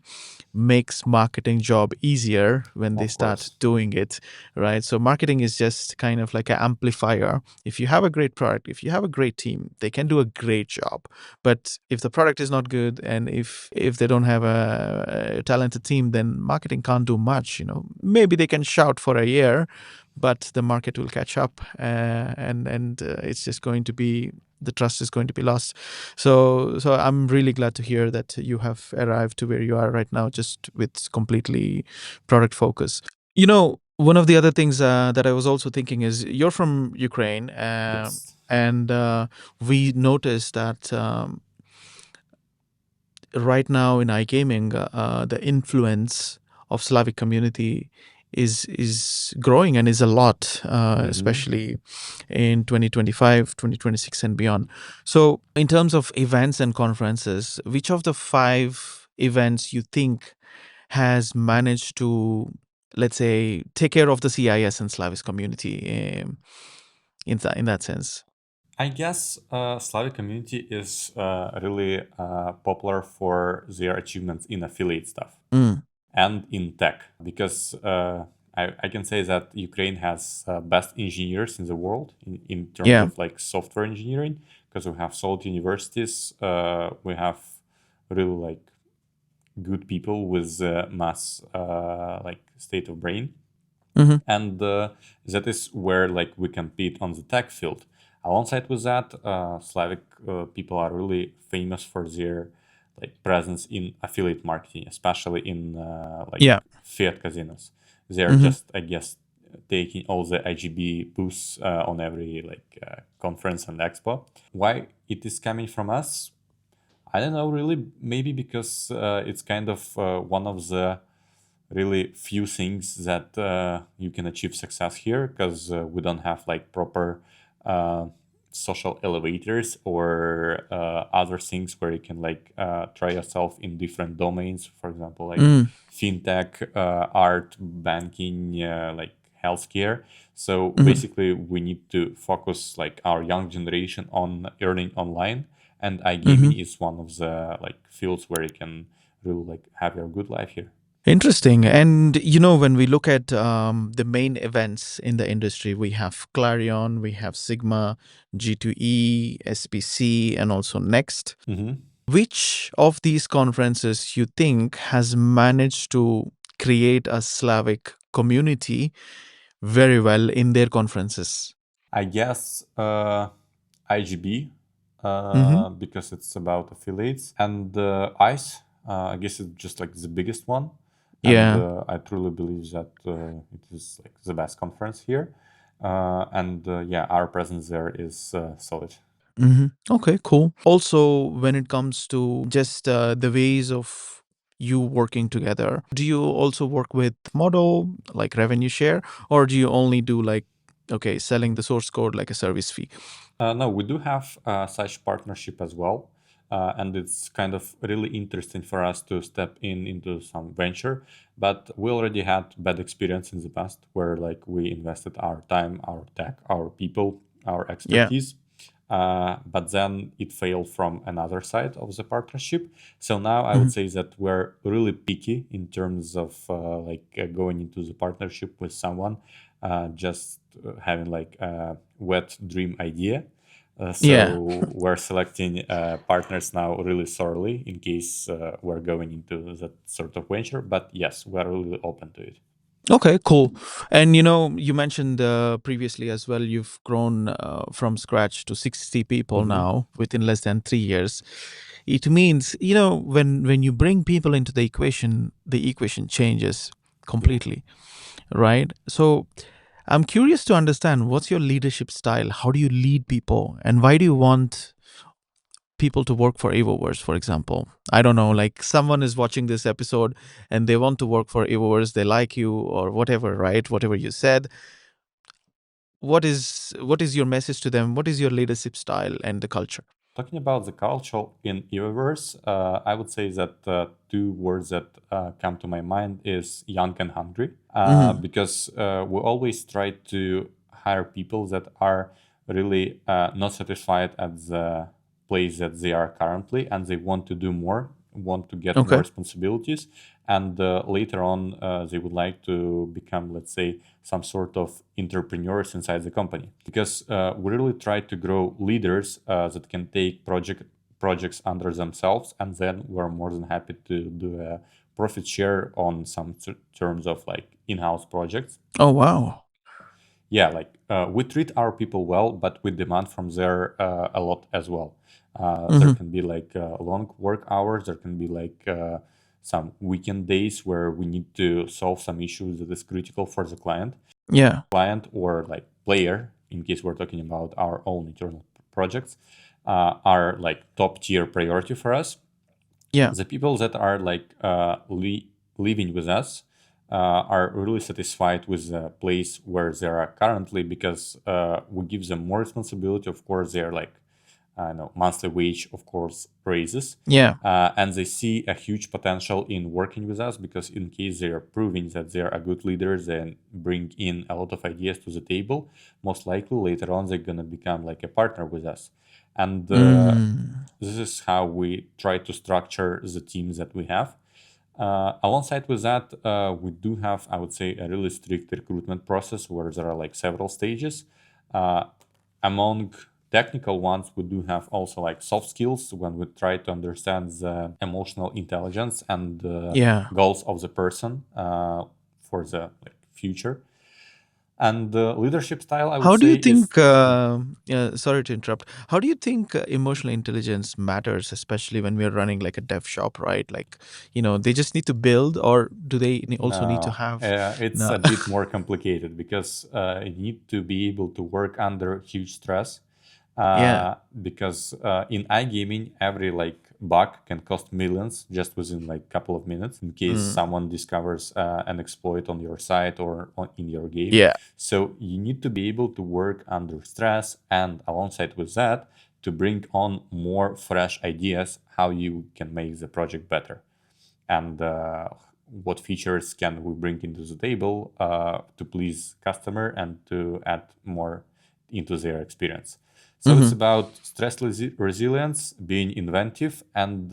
makes marketing job easier when they Of start course. doing it, right? So marketing is just kind of like an amplifier. If you have a great product, if you have a great team, they can do a great job. But if the product is not good, and if they don't have a talented team, then marketing can't do much. Maybe they can shout for a year, but the market will catch up, and it's just going to be, the trust is going to be lost. So I'm really glad to hear that you have arrived to where you are right now, just with completely product focus. One of the other things that I was also thinking is you're from Ukraine, Yes. and we noticed that right now in iGaming, the influence of Slavic community is growing and is a lot, Mm-hmm. especially in 2025, 2026, and beyond. So, in terms of events and conferences, which of the five events you think has managed to, let's say, take care of the CIS and Slavic community in that sense? I guess Slavic community is really popular for their achievements in affiliate stuff Mm, and in tech because I can say that Ukraine has best engineers in the world in terms yeah. of like software engineering because we have solid universities, we have really like good people with mass like state of brain, Hmm. and that is where like we compete on the tech field. Alongside with that, Slavic people are really famous for their like presence in affiliate marketing, especially in like Yeah. fiat casinos. They are Hmm. just, I guess, taking all the IGB booths on every like conference and expo. Why it is coming from us? I don't know really. Maybe because it's kind of one of the really few things that you can achieve success here because we don't have like proper uh, social elevators or other things where you can like try yourself in different domains, for example like Mm, fintech, art, banking, like healthcare. So hmm. basically we need to focus like our young generation on earning online, and Hmm. iGaming is one of the like fields where you can really like have your good life here. Interesting. And when we look at the main events in the industry, we have Clarion, we have Sigma, G2E, SPC, and also Next. Mhm. Which of these conferences you think has managed to create a Slavic community very well in their conferences? I guess IGB Hmm. because it's about affiliates, and ICE. I guess it's just like the biggest one, and Yeah. I truly believe that it is like the best conference here. And yeah, our presence there is solid. Hmm. Okay, cool. Also, when it comes to just the ways of you working together, do you also work with model like revenue share, or do you only do like okay, selling the source code like a service fee? No, we do have such partnership as well. And it's kind of really interesting for us to step into some venture. But we already had bad experience in the past where like we invested our time, our tech, our people, our Yeah. expertise. But then it failed from another side of the partnership. So now I would say that we're really picky in terms of going into the partnership with someone, just having like a wet dream idea. Yeah. So we're selecting partners now really thoroughly in case we're going into that sort of venture. But yes, we're really open to it. Okay, cool. And you mentioned previously as well, you've grown from scratch to 60 people Hmm. now within less than 3 years. It means, when you bring people into the equation changes Yeah. completely, right? So I'm curious to understand, what's your leadership style? How do you lead people? And why do you want people to work for Evoverse, for example? I don't know, like someone is watching this episode and they want to work for Evoverse, they like you or whatever, right? Whatever you said. What is your message to them? What is your leadership style and the culture? Talking about the culture in Evoverse, I would say that two words that come to my mind is young and hungry, Hmm. because we always try to hire people that are really not satisfied at the place that they are currently, and they want to do more, want to get more Okay. responsibilities, and later on they would like to become, let's say, some sort of entrepreneurs inside the company, because we really try to grow leaders that can take projects under themselves, and then we're more than happy to do a profit share on some terms of like in-house projects. Oh, wow. Yeah, like we treat our people well, but we demand from there a lot as well. There Hmm. can be like long work hours. There can be like some weekend days where we need to solve some issues that is critical for the Yeah. client or like player. In case we're talking about our own internal projects, are like top tier priority for us. Yeah. The people that are like living with us are really satisfied with the place where they are currently, because we give them more responsibility. Of course, they're like no monthly wage, of course, raises, Yeah. and they see a huge potential in working with us, because in case they are proving that they are a good leader, then bring in a lot of ideas to the table, most likely later on they're gonna become like a partner with us. And Mm. this is how we try to structure the teams that we have. Alongside with that, we do have, I would say, a really strict recruitment process where there are like several stages. Uh, Among technical ones, we do have also like soft skills when we try to understand the emotional intelligence and the Yeah. goals of the person for the like, future. And the leadership style, I would How do say, you is think, sorry to interrupt, how do you think emotional intelligence matters, especially when we're running like a dev shop, right? Like, they just need to build, or do they also need to no, have, it's no. a bit more complicated, because you need to be able to work under huge stress. Yeah. Because in iGaming, every like bug can cost millions just within like couple of minutes in case Mm. someone discovers an exploit on your site or in your game. Yeah. So you need to be able to work under stress, and alongside with that, to bring on more fresh ideas how you can make the project better, and what features can we bring into the table to please customer and to add more into their experience. So it's Hmm. about stress resilience, being inventive, and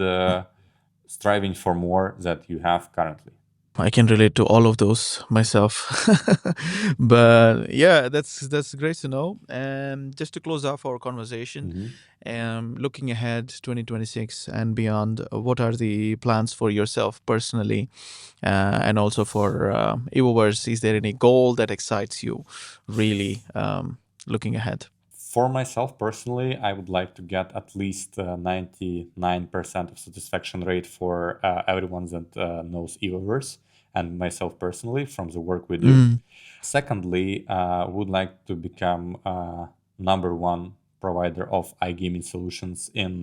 striving for more that you have currently. I can relate to all of those myself. But yeah, that's great to know. And just to close off our conversation, Mhm. looking ahead 2026 and beyond, what are the plans for yourself personally, and also for Evoverse? Is there any goal that excites you really, looking ahead? For myself personally, I would like to get at least 99% of satisfaction rate for everyone that knows Evoverse and myself personally from the work we do. Mm. Secondly, would like to become number one provider of iGaming solutions in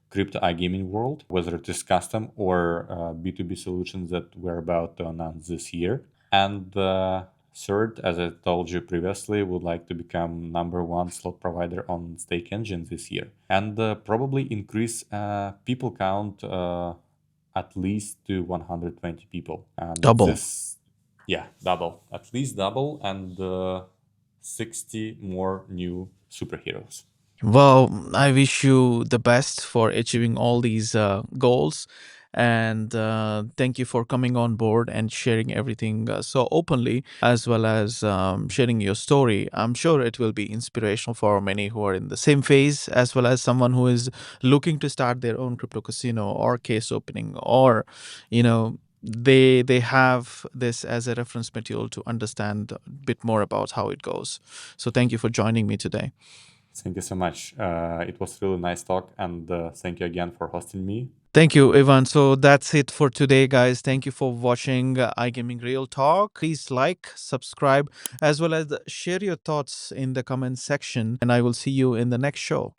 crypto iGaming world, whether it is custom or B2B solutions that we're about to announce this year. And Third, as I told you previously, would like to become number one slot provider on Stake Engine this year, and probably increase people count at least to 120 people. And Double. this, yeah, double, at least double, and 60 more new superheroes. Well, I wish you the best for achieving all these goals. And thank you for coming on board and sharing everything so openly, as well as sharing your story. I'm sure it will be inspirational for many who are in the same phase, as well as someone who is looking to start their own crypto casino or case opening, or, they have this as a reference material to understand a bit more about how it goes. So thank you for joining me today. Thank you so much. It was really nice talk, and thank you again for hosting me. Thank you, Ivan. So that's it for today, guys. Thank you for watching iGaming Real Talk. Please like, subscribe, as well as share your thoughts in the comment section. And I will see you in the next show.